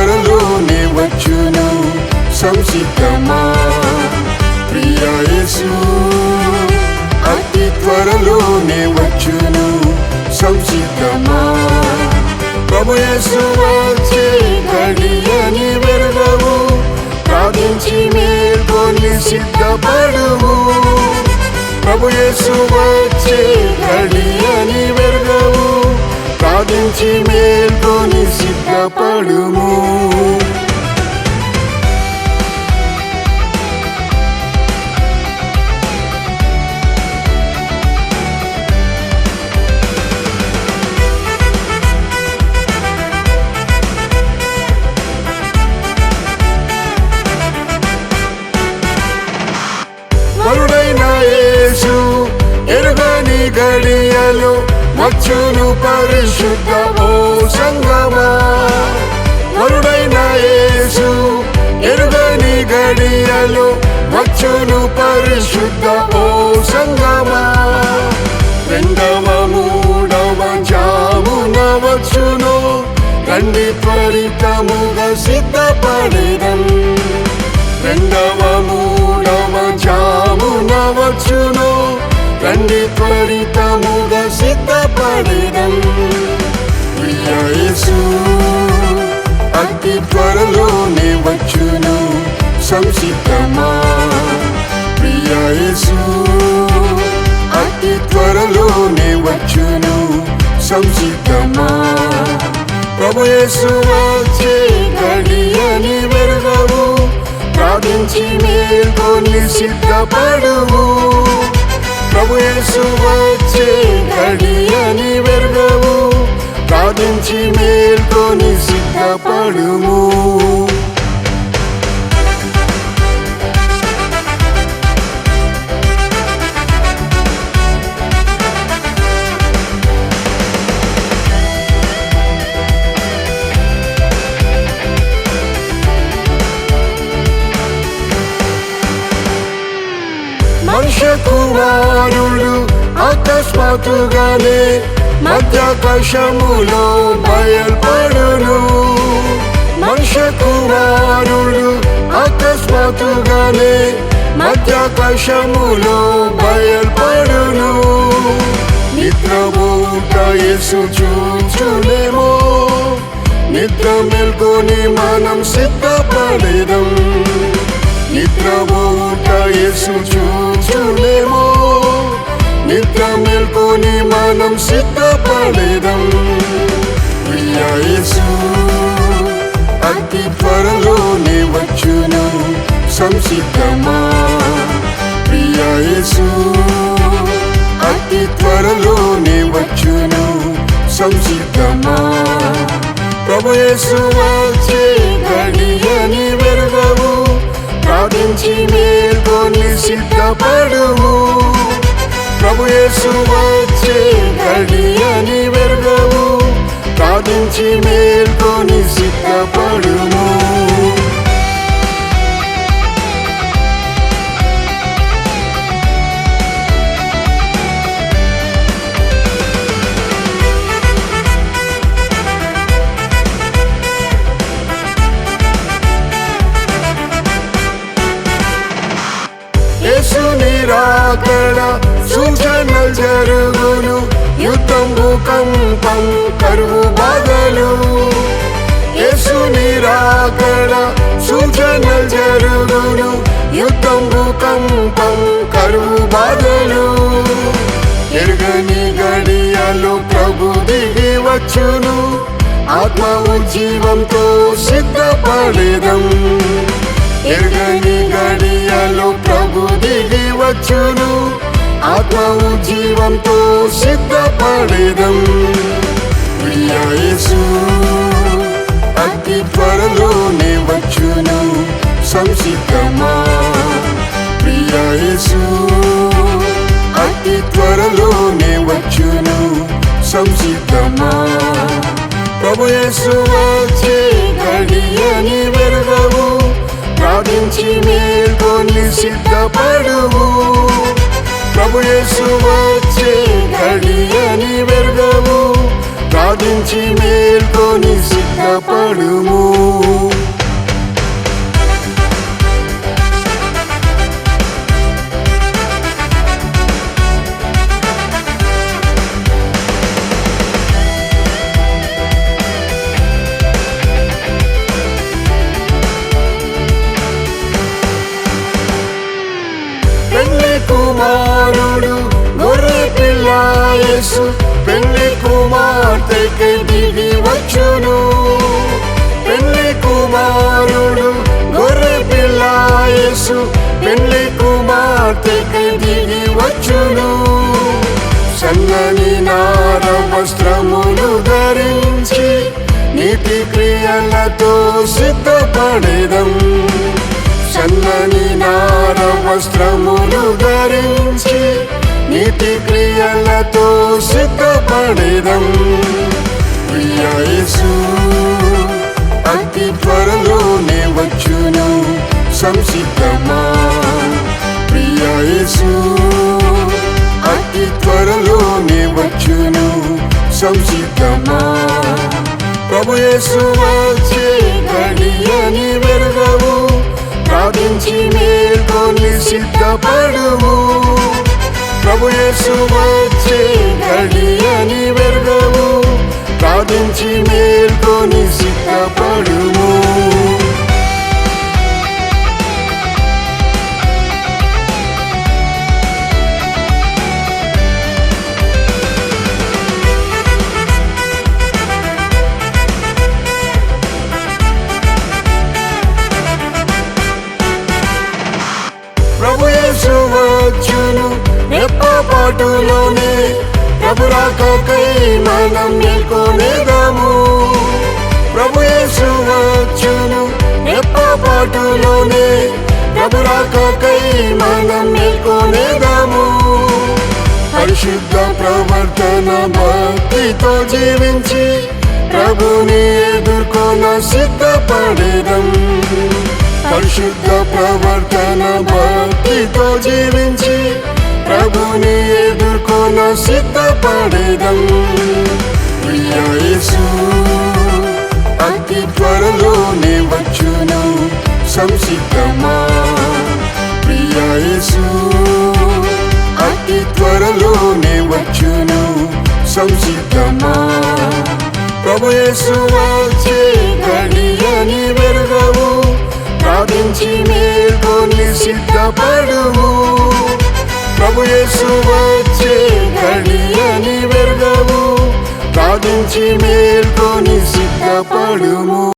త్వరలోనే వచ్చును సంసిద్ధమా ప్రియ యేసు అతి త్వరలోనే వచ్చును సంసిద్ధమా ప్రభు యేసు వచ్చే గడియని వెరగవు ప్రార్థించి మేల్కొని సిద్ధపడుము ప్రభు యేసు వచ్చే గడియని వెరగవు ప్రార్థించి మేల్కొని సిద్ధపడుము వరుడైన యేసు ఎరుగని గడియలు వచ్చును పరిశుద్ధ ఓ సంగమా వరుడైన యేసు ఎరుగని గడియలు వచ్చును పరిశుద్ధ ఓ సంగమా రెండవ మూడవ జామున వచ్చును రండి త్వరితముగా సిద్ధపడెదం రెండవ మూడవ జామున వచ్చును రండి త్వరితముగా సిద్ధపడెదం ప్రియ యేసు అతి త్వరలోనే వచ్చును సంసిద్ధమా ప్రియ యేసు అతి త్వరలోనే వచ్చును సంసిద్ధమా ప్రభు యేసు వచ్చే గడియని వెరగవు ప్రార్థించి మేల్కొని సిద్ధపడుము ప్రభు యేసు వచ్చే గడియని వెరగవు ప్రార్థించి మేల్కొని సిద్ధపడుము మనుష్య కుమారుడు అకస్మాత్తుగానే మధ్యాకాశములో బయల్పడును మనుష్య కుమారుడు అకస్మాత్తుగానే మధ్యాకాశములో బయల్పడును నిద్రపోవుట యేసు చూచునేమో నిద్ర మేల్కొని మనం సిద్ధపడెదం నిద్రపోవుట యేసు చూచునేమో నిద్ర మేల్కొని మనం సిద్ధపడెదం ప్రియ యేసు అతి త్వరలోనే వచ్చును సంసిద్ధమా ప్రియ యేసు అతి త్వరలోనే వచ్చును సంసిద్ధమా ప్రభు యేసు వచ్చే గడియని వెరగవు ప్రార్థించి మేల్కొని సిద్ధపడుము ప్రభు యేసు వచ్చే గడియని వెరగవు ప్రార్థించి మేల్కొని సిద్ధపడుము యేసుని రాకడ సూచనలు జరుగును యుద్ధం భూకంపం కరువు బాధలు యేసుని రాకడ సూచనలు జరుగును యుద్ధం భూకంపం కరువు బాధలు ఎరుగని గడియలో ప్రభు దిగి వచ్చును ఆత్మ ఉజ్జీవంతో సిద్ధపడెదం ఎరుగని గడియలో ప్రభు దిగి వచ్చును ఆత్మ ఉజ్జీవంతో సిద్ధపడెదం ప్రియ యేసు అతి త్వరలోనే వచ్చును సంసిద్ధమా ప్రియ యేసు అతి త్వరలోనే వచ్చును సంసిద్ధమా ప్రభు యేసు వచ్చే గడియని వెరగవు ప్రార్థించి మేల్కొని సిద్ధపడుము ప్రభు యేసు వచ్చే గడియని వెరగవు ప్రార్థించి మేల్కొని సిద్ధపడుము యేసు పెళ్లి కుమార్తెకై దిగి వచ్చును. పెళ్లి కుమారుడు గొర్రె పిల్ల యేసు పెళ్లి కుమార్తెకై దిగి వచ్చును. సన్నని నార వస్త్రములు ధరించి నీతి క్రియలతో సిద్ధపడేదం. సన్నని నార వస్త్రములు ధరించి నీతి క్రియలతో సిద్ధపడేదం. ప్రియ యేసు అతి త్వరలోనే వచ్చును, సంసిద్ధమా. ప్రియ యేసు అతి త్వరలోనే వచ్చును, సంసిద్ధమా. ప్రభు యేసు వచ్చే గడియని వెరగవు, ప్రార్థించి మేల్కొని సిద్ధపడుము. ప్రభు యేసు వచ్చే గడియని వెరగవు, ప్రార్థించి మేల్కొని సిద్ధపడుము. ప్రభు యేసు వచ్చును రెప్పపాటులోనే, ప్రభు రాకకై మనం మేల్కొనేదాము. ప్రభు యేసు వచ్చును రెప్పపాటులోనే, ప్రభు రాకకై మనం మేల్కొనేదాము. పరిశుద్ధ ప్రవర్తన భక్తితో జీవించి ప్రభుని ఎదుర్కొన సిద్ధపడేదం. పరిశుద్ధ ప్రవర్తన భక్తితో జీవించి ప్రభుని ఎదుర్కొన సిద్ధపడేదం. ప్రియ యేసు అతి త్వరలోనే వచ్చును, సంసిద్ధమా. ప్రియ యేసు అతి త్వరలోనే వచ్చును, సంసిద్ధమా. ప్రభు యేసు వచ్చే గడియని వెరగవు, ప్రార్థించి మేల్కొని సిద్ధపడుము. ప్రభు యేసు వచ్చే గడియని వెరగవు, ప్రార్థించి మేల్కొని సిద్ధపడుము.